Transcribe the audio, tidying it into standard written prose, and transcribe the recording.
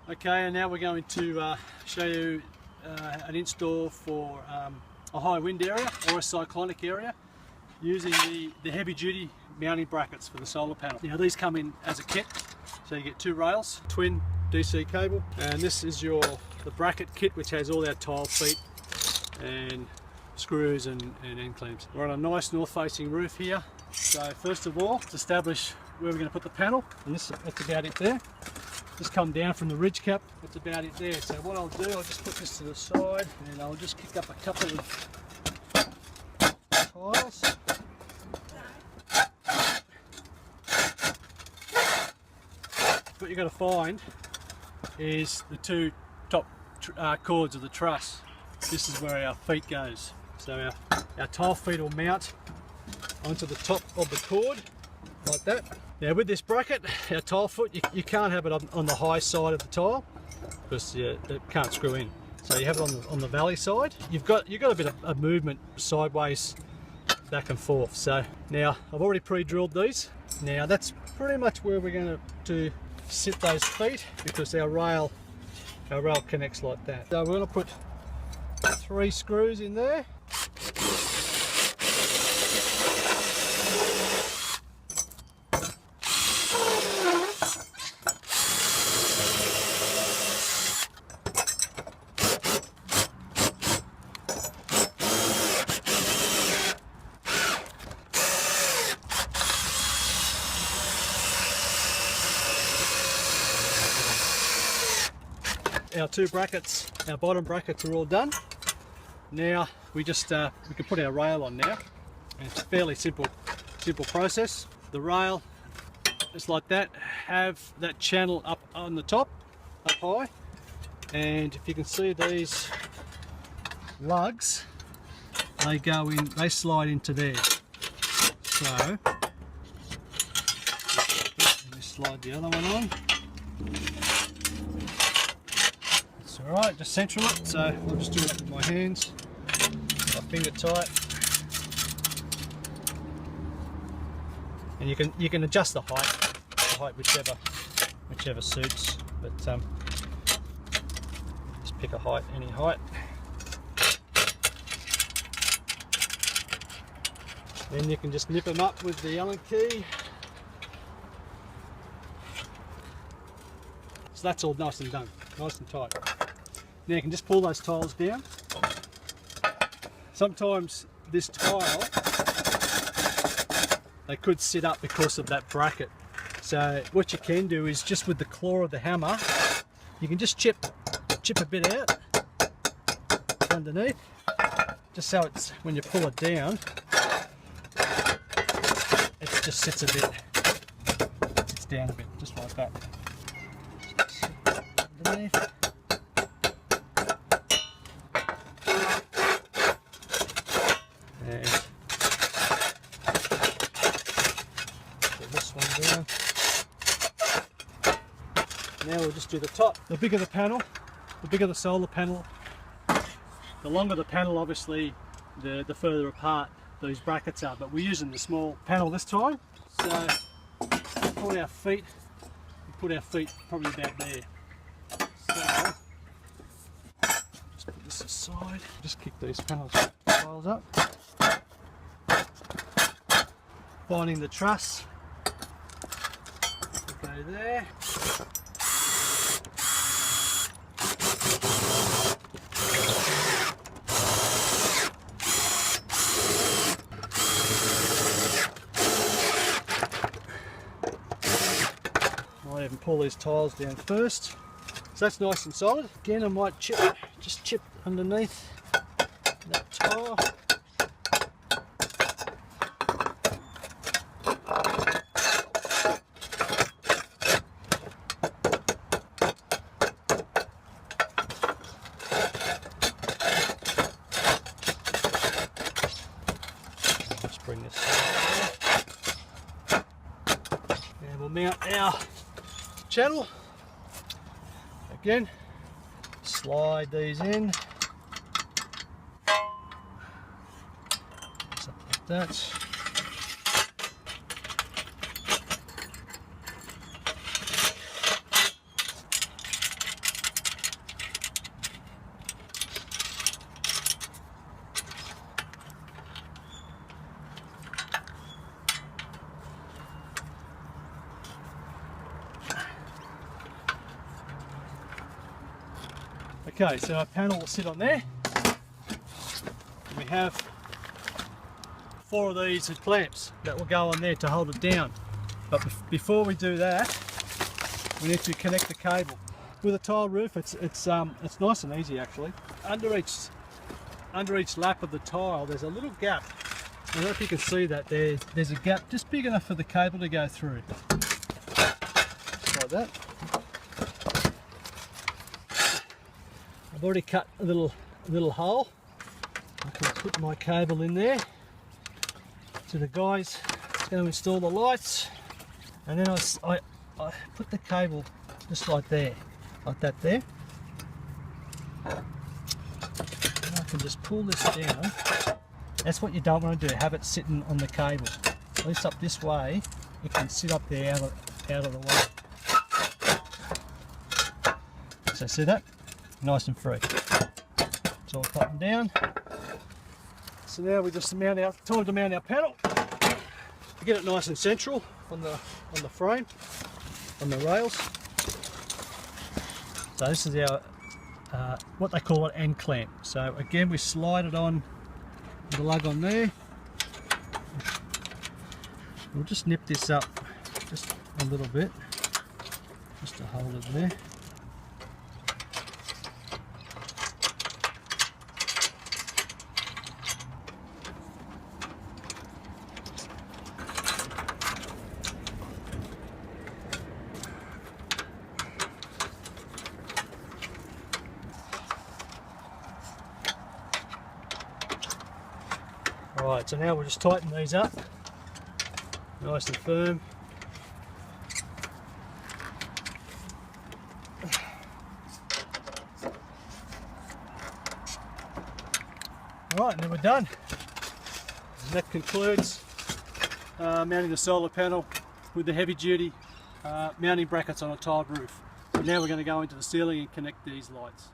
Okay, and now we're going to show you an install for a high wind area or a cyclonic area using the heavy duty mounting brackets for the solar panel. Now these come in as a kit, so you get 2 rails, twin DC cable, and this is the bracket kit, which has all our tile feet and screws and end clamps. We're on a nice north facing roof here, so first of all, let's establish where we're going to put the panel, and that's about it there. Just come down from the ridge cap, that's about it there. So what I'll do, I'll just put this to the side and I'll just kick up a couple of tiles. What you've got to find is the 2 top cords of the truss. This is where our feet goes. So our tile feet will mount onto the top of the cord like that. Now with this bracket, our tile foot, you can't have it on the high side of the tile because it can't screw in. So you have it on the valley side. You've got a bit of movement sideways, back and forth. So now I've already pre-drilled these. Now that's pretty much where we're going to sit those feet, because our rail connects like that. So we're going to put 3 screws in there. Our 2 brackets, our bottom brackets are all done. Now we can put our rail on now, and it's a fairly simple process. The rail is like that, have that channel up on the top, up high, and if you can see these lugs, they slide into there. So let me slide the other one on. Alright, just central it, so I'll just do it with my hands, my finger tight, and you can adjust the height whichever suits, but just pick a height, any height. Then you can just nip them up with the Allen key. So that's all nice and done, nice and tight. Now you can just pull those tiles down. Sometimes this tile, they could sit up because of that bracket. So what you can do is just with the claw of the hammer, you can just chip a bit out underneath, just so it's, when you pull it down, it just sits down a bit, just like that. Underneath. And put this one down. Now we'll just do the top. The bigger the panel, the bigger the solar panel, the longer the panel, obviously the further apart these brackets are, but we're using the small panel this time. So we put our feet probably about there. So just put this aside, just kick these tiles up. Finding the truss, we'll go there. Might even pull these tiles down first. So that's nice and solid. Again, I might just chip underneath that tile. Bring this down. And we'll mount our channel. Again, slide these in. Something like that. Okay, so our panel will sit on there. We have 4 of these clamps that will go on there to hold it down. But before we do that, we need to connect the cable. With a tile roof, it's nice and easy actually. Under each lap of the tile, there's a little gap. I don't know if you can see that. There's a gap just big enough for the cable to go through. Like that. I've already cut a little hole. I can put my cable in there. So the guy's going to install the lights, and then I put the cable just like there, like that there. And I can just pull this down. That's what you don't want to do, have it sitting on the cable. At least up this way, it can sit up there out of the way. So see that? Nice and free. It's all buttoned down. So now we just time to mount our panel. Get it nice and central on the frame, on the rails. So this is our what they call an end clamp. So again, we slide it on the lug on there. We'll just nip this up just a little bit, just to hold it there. Alright, so now we'll just tighten these up, nice and firm. Alright, and then we're done. And that concludes mounting the solar panel with the heavy duty mounting brackets on a tiled roof. But now we're going to go into the ceiling and connect these lights.